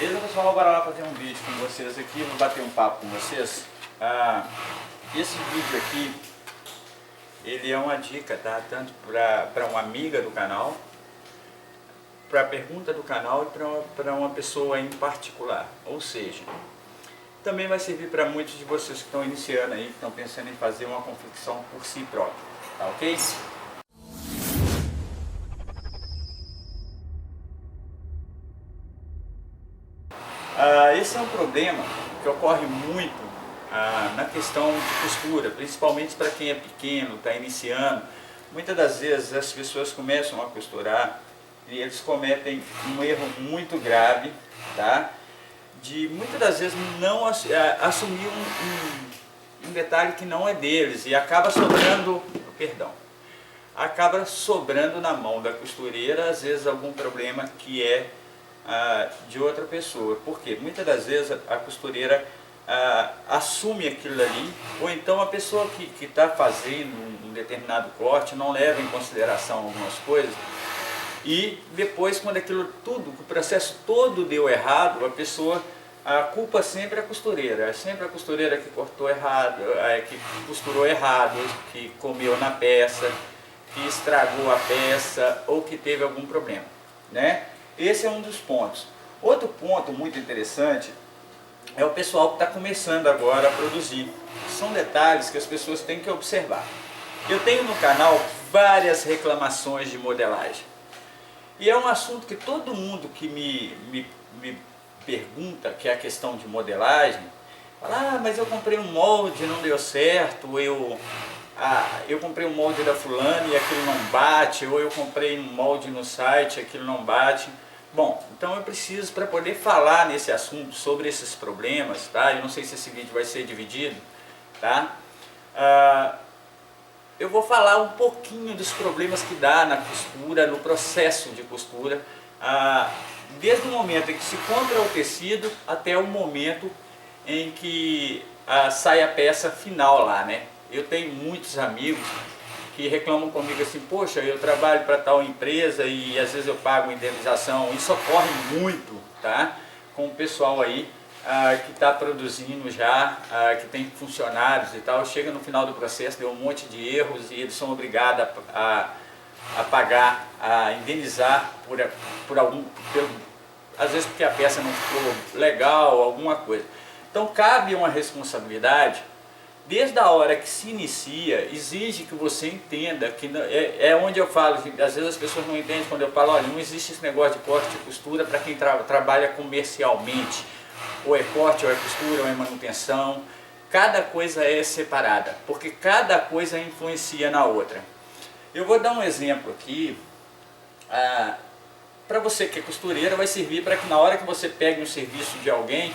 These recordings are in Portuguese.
Beleza, pessoal? Bora lá fazer um vídeo com vocês aqui, vou bater um papo com vocês. Esse vídeo aqui, ele é uma dica, tá? Tanto para uma amiga do canal, para a pergunta do canal e para uma pessoa em particular. Ou seja, também vai servir para muitos de vocês que estão iniciando aí, que estão pensando em fazer uma confecção por si próprio, tá ok? Esse é um problema que ocorre muito na questão de costura, principalmente para quem é pequeno, está iniciando. Muitas das vezes as pessoas começam a costurar e eles cometem um erro muito grave, tá? De muitas das vezes não assumir um detalhe que não é deles e acaba sobrando na mão da costureira, às vezes algum problema que é de outra pessoa. Porque muitas das vezes a costureira assume aquilo ali, ou então a pessoa que está fazendo um determinado corte não leva em consideração algumas coisas, e depois, quando o processo todo deu errado, a pessoa culpa sempre a costureira. É sempre a costureira que cortou errado, que costurou errado, que comeu na peça, que estragou a peça ou que teve algum problema, né? Esse é um dos pontos. Outro ponto muito interessante é o pessoal que está começando agora a produzir. São detalhes que as pessoas têm que observar. Eu tenho no canal várias reclamações de modelagem. E é um assunto que todo mundo que me pergunta, que é a questão de modelagem, fala: mas eu comprei um molde e não deu certo, ou eu comprei um molde da fulana e aquilo não bate, ou eu comprei um molde no site e aquilo não bate. Bom, então eu preciso, para poder falar nesse assunto, sobre esses problemas, tá? Eu não sei se esse vídeo vai ser dividido, tá? Eu vou falar um pouquinho dos problemas que dá na costura, no processo de costura, desde o momento em que se compra o tecido até o momento em que sai a peça final lá, né? Eu tenho muitos amigos que reclamam comigo assim: poxa, eu trabalho para tal empresa e às vezes eu pago indenização. Isso ocorre muito, tá? Com o pessoal aí que está produzindo já, que tem funcionários e tal, chega no final do processo, deu um monte de erros e eles são obrigados a pagar, a indenizar às vezes porque a peça não ficou legal, alguma coisa. Então cabe uma responsabilidade. Desde a hora que se inicia, exige que você entenda, que é onde eu falo, às vezes as pessoas não entendem quando eu falo: olha, não existe esse negócio de corte e costura para quem trabalha comercialmente. Ou é corte, ou é costura, ou é manutenção. Cada coisa é separada, porque cada coisa influencia na outra. Eu vou dar um exemplo aqui, para você que é costureira, vai servir para que na hora que você pegue um serviço de alguém,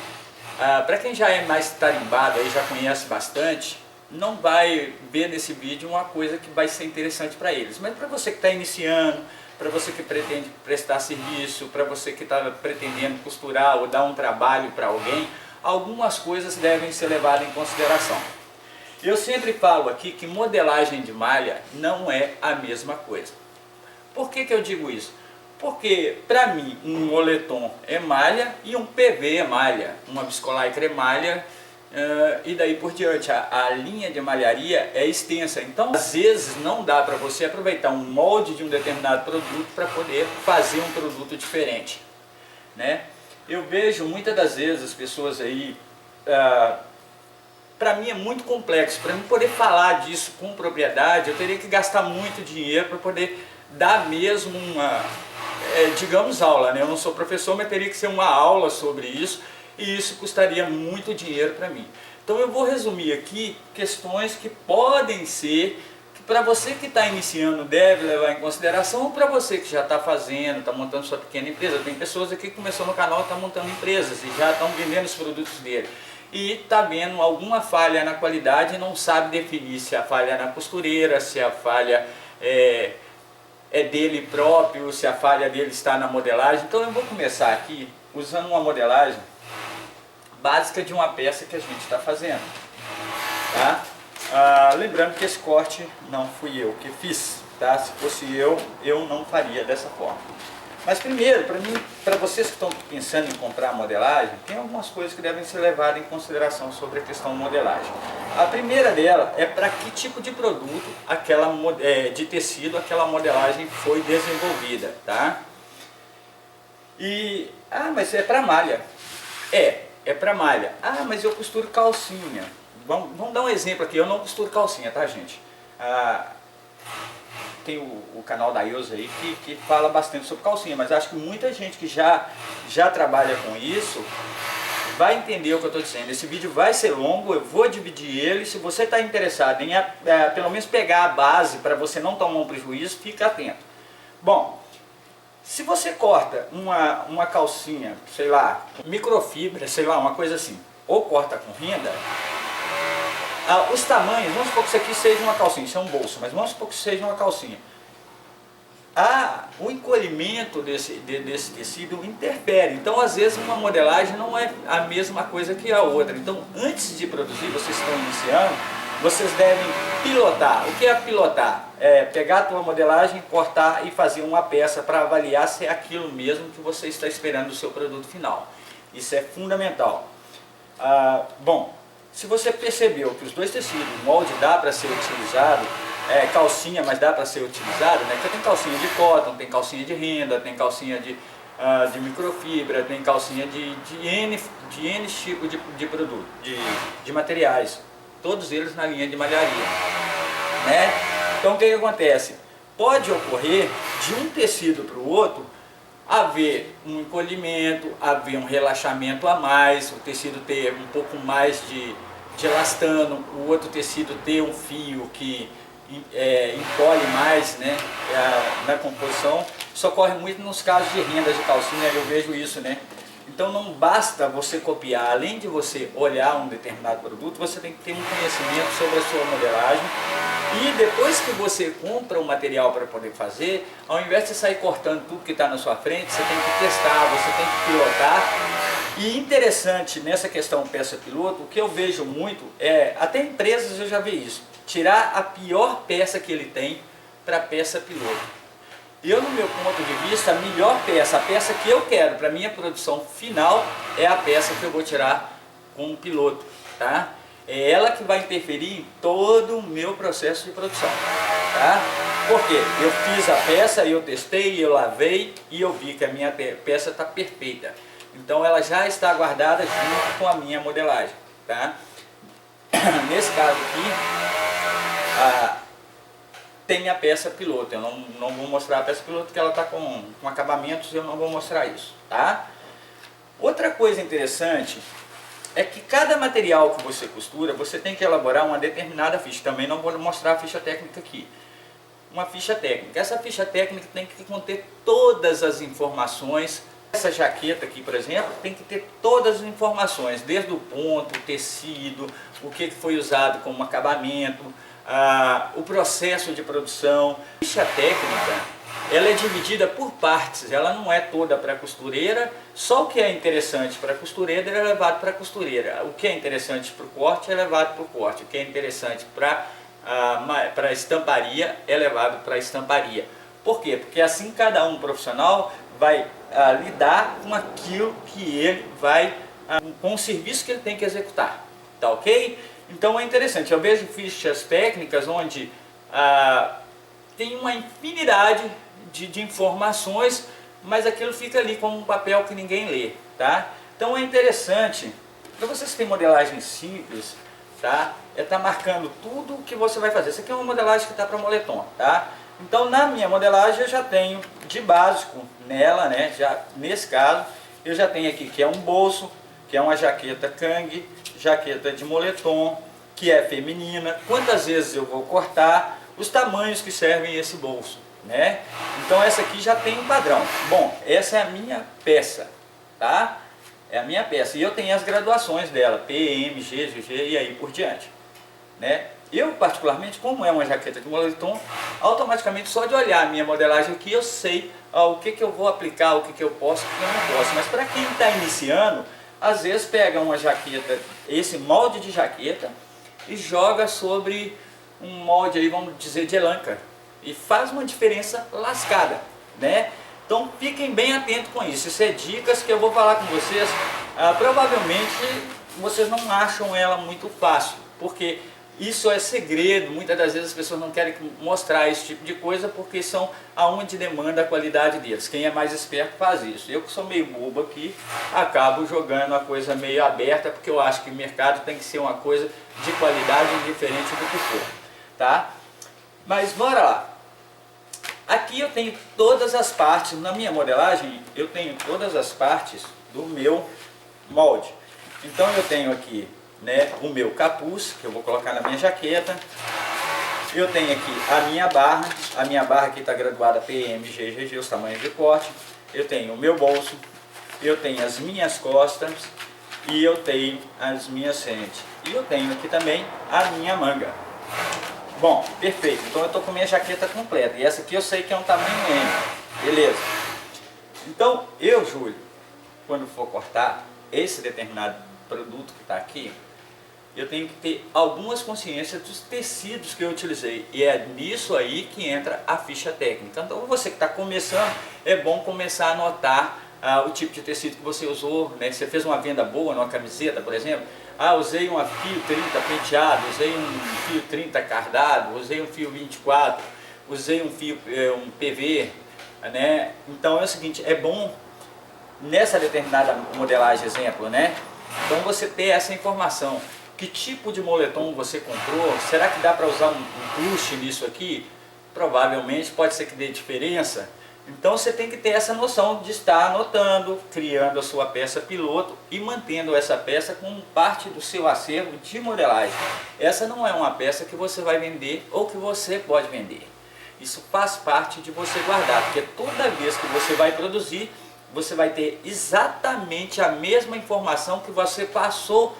para quem já é mais tarimbado, aí já conhece bastante, não vai ver nesse vídeo uma coisa que vai ser interessante para eles. Mas para você que está iniciando, para você que pretende prestar serviço, para você que está pretendendo costurar ou dar um trabalho para alguém, algumas coisas devem ser levadas em consideração. Eu sempre falo aqui que modelagem de malha não é a mesma coisa. Por que eu digo isso? Porque para mim um moletom é malha e um PV é malha, uma viscolaicra é malha, e daí por diante. A linha de malharia é extensa, então às vezes não dá para você aproveitar um molde de um determinado produto para poder fazer um produto diferente, né? Eu vejo muitas das vezes as pessoas aí, para mim é muito complexo, para mim poder falar disso com propriedade eu teria que gastar muito dinheiro para poder dar mesmo digamos aula, né? Eu não sou professor, mas teria que ser uma aula sobre isso, e isso custaria muito dinheiro para mim. Então eu vou resumir aqui questões que podem ser, que para você que está iniciando deve levar em consideração, ou para você que já está fazendo, está montando sua pequena empresa. Tem pessoas aqui que começou no canal e estão montando empresas e já estão vendendo os produtos dele. E está vendo alguma falha na qualidade e não sabe definir se a falha é na costureira, se a falha é dele próprio, se a falha dele está na modelagem. Então eu vou começar aqui usando uma modelagem básica de uma peça que a gente está fazendo, tá? Lembrando que esse corte não fui eu que fiz, tá? Se fosse eu não faria dessa forma. Mas primeiro, para vocês que estão pensando em comprar modelagem, tem algumas coisas que devem ser levadas em consideração sobre a questão modelagem. A primeira dela é para que tipo de produto, de tecido, aquela modelagem foi desenvolvida, tá? Mas é para malha. É para malha. Mas eu costuro calcinha. Vamos dar um exemplo aqui, eu não costuro calcinha, tá, gente? Tem o canal da Ilza aí que fala bastante sobre calcinha, mas acho que muita gente que já trabalha com isso vai entender o que eu estou dizendo. Esse vídeo vai ser longo, eu vou dividir ele. Se você está interessado em pelo menos pegar a base para você não tomar um prejuízo, fica atento. Bom, se você corta uma calcinha, sei lá, microfibra, sei lá, uma coisa assim, ou corta com renda, os tamanhos, vamos supor que isso aqui seja uma calcinha, isso é um bolso, mas vamos supor que seja uma calcinha. O encolhimento desse tecido interfere, então às vezes uma modelagem não é a mesma coisa que a outra. Então antes de produzir, vocês estão iniciando, vocês devem pilotar. O que é pilotar? É pegar a tua modelagem, cortar e fazer uma peça para avaliar se é aquilo mesmo que você está esperando do seu produto final. Isso é fundamental. Bom, se você percebeu que os dois tecidos, o molde dá para ser utilizado, calcinha, mas dá para ser utilizado, né? Porque tem calcinha de cotton, tem calcinha de renda, tem calcinha de microfibra, tem calcinha de N tipos de produto, de materiais, todos eles na linha de malharia, né? Então o que acontece? Pode ocorrer de um tecido para o outro haver um encolhimento, haver um relaxamento a mais, o tecido ter um pouco mais de elastano, o outro tecido ter um fio que encolhe mais, né, na composição. Isso ocorre muito nos casos de rendas de calcinha, eu vejo isso, né? Então não basta você copiar, além de você olhar um determinado produto, você tem que ter um conhecimento sobre a sua modelagem. E depois que você compra o material para poder fazer, ao invés de sair cortando tudo que está na sua frente, você tem que testar, você tem que pilotar. E interessante nessa questão peça piloto, o que eu vejo muito até empresas eu já vi isso, tirar a pior peça que ele tem para a peça piloto. Eu, no meu ponto de vista, a melhor peça, a peça que eu quero para minha produção final é a peça que eu vou tirar com o piloto, tá? É ela que vai interferir em todo o meu processo de produção, tá? Porque eu fiz a peça, eu testei, eu lavei e eu vi que a minha peça está perfeita. Então ela já está guardada junto com a minha modelagem, tá? Nesse caso aqui, tem a peça piloto. Eu não vou mostrar a peça piloto porque ela está com acabamentos, eu não vou mostrar isso, tá? Outra coisa interessante é que cada material que você costura, você tem que elaborar uma determinada ficha. Também não vou mostrar a ficha técnica aqui. Uma ficha técnica. Essa ficha técnica tem que conter todas as informações. Essa jaqueta aqui, por exemplo, tem que ter todas as informações, desde o ponto, o tecido, o que foi usado como acabamento, o processo de produção. A ficha técnica, ela é dividida por partes, ela não é toda para a costureira, só o que é interessante para a costureira é levado para a costureira, o que é interessante para o corte é levado para o corte, o que é interessante para a estamparia é levado para a estamparia. Por quê? Porque assim cada um profissional vai lidar com aquilo que ele vai, com o serviço que ele tem que executar, tá ok? Então é interessante, eu vejo fichas técnicas onde tem uma infinidade de informações, mas aquilo fica ali como um papel que ninguém lê, tá? Então é interessante, para vocês que têm modelagem simples, tá? Tá marcando tudo o que você vai fazer. Essa aqui é uma modelagem que está para moletom, tá? Então na minha modelagem eu já tenho de básico nela, né? Nesse caso eu já tenho aqui que é um bolso, que é uma jaqueta Kang, jaqueta de moletom, que é feminina, quantas vezes eu vou cortar, os tamanhos que servem esse bolso, né? Então essa aqui já tem um padrão. Bom, essa é a minha peça, tá? É a minha peça e eu tenho as graduações dela, P, M, G, GG e aí por diante, né? Eu particularmente, como é uma jaqueta de moletom, automaticamente só de olhar a minha modelagem aqui eu sei o que eu vou aplicar, o que eu posso e o que eu não posso. Mas para quem está iniciando, às vezes pega uma jaqueta, esse molde de jaqueta e joga sobre um molde aí, vamos dizer, de elanca e faz uma diferença lascada, né? Então fiquem bem atentos com isso. Isso é dicas que eu vou falar com vocês. Provavelmente vocês não acham ela muito fácil, porque isso é segredo. Muitas das vezes as pessoas não querem mostrar esse tipo de coisa porque são aonde demanda a qualidade deles. Quem é mais esperto faz isso. Eu que sou meio bobo aqui, acabo jogando a coisa meio aberta, porque eu acho que o mercado tem que ser uma coisa de qualidade diferente do que for, tá? Mas bora lá. Aqui eu tenho todas as partes, na minha modelagem eu tenho todas as partes do meu molde. Então eu tenho aqui, né, o meu capuz, que eu vou colocar na minha jaqueta. Eu tenho aqui a minha barra aqui está graduada PM, GGG, os tamanhos de corte. Eu tenho o meu bolso, eu tenho as minhas costas e eu tenho as minhas frentes. E eu tenho aqui também a minha manga. Bom, perfeito, então eu estou com minha jaqueta completa, e essa aqui eu sei que é um tamanho M, beleza. Então eu, Júlio, quando for cortar esse determinado produto que está aqui, eu tenho que ter algumas consciências dos tecidos que eu utilizei, e é nisso aí que entra a ficha técnica. Então você que está começando, é bom começar a anotar o tipo de tecido que você usou, né? Você fez uma venda boa numa camiseta, por exemplo. Usei um fio 30 penteado, usei um fio 30 cardado, usei um fio 24, usei um fio um PV, né? Então é o seguinte, é bom nessa determinada modelagem, exemplo, né? Então você ter essa informação. Que tipo de moletom você comprou? Será que dá para usar um plush nisso aqui? Provavelmente, pode ser que dê diferença. Então você tem que ter essa noção de estar anotando, criando a sua peça piloto e mantendo essa peça como parte do seu acervo de modelagem. Essa não é uma peça que você vai vender ou que você pode vender. Isso faz parte de você guardar, porque toda vez que você vai produzir, você vai ter exatamente a mesma informação que você passou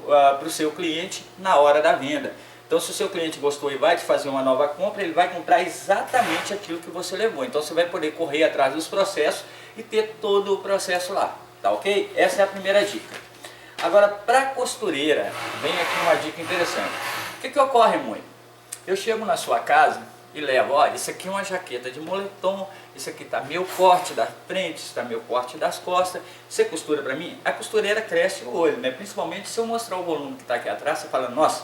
para o seu cliente na hora da venda. Então se o seu cliente gostou e vai te fazer uma nova compra, ele vai comprar exatamente aquilo que você levou. Então você vai poder correr atrás dos processos e ter todo o processo lá, tá ok? Essa é a primeira dica. Agora, para costureira, vem aqui uma dica interessante. O que ocorre muito? Eu chego na sua casa e levo, olha, isso aqui é uma jaqueta de moletom, isso aqui está meu corte da frente, isso está meu corte das costas, você costura para mim? A costureira cresce o olho, né? Principalmente se eu mostrar o volume que está aqui atrás, você fala, nossa,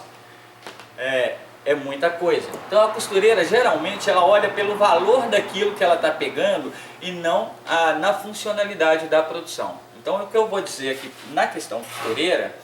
é muita coisa. Então a costureira geralmente ela olha pelo valor daquilo que ela está pegando e não na funcionalidade da produção. Então o que eu vou dizer aqui na questão costureira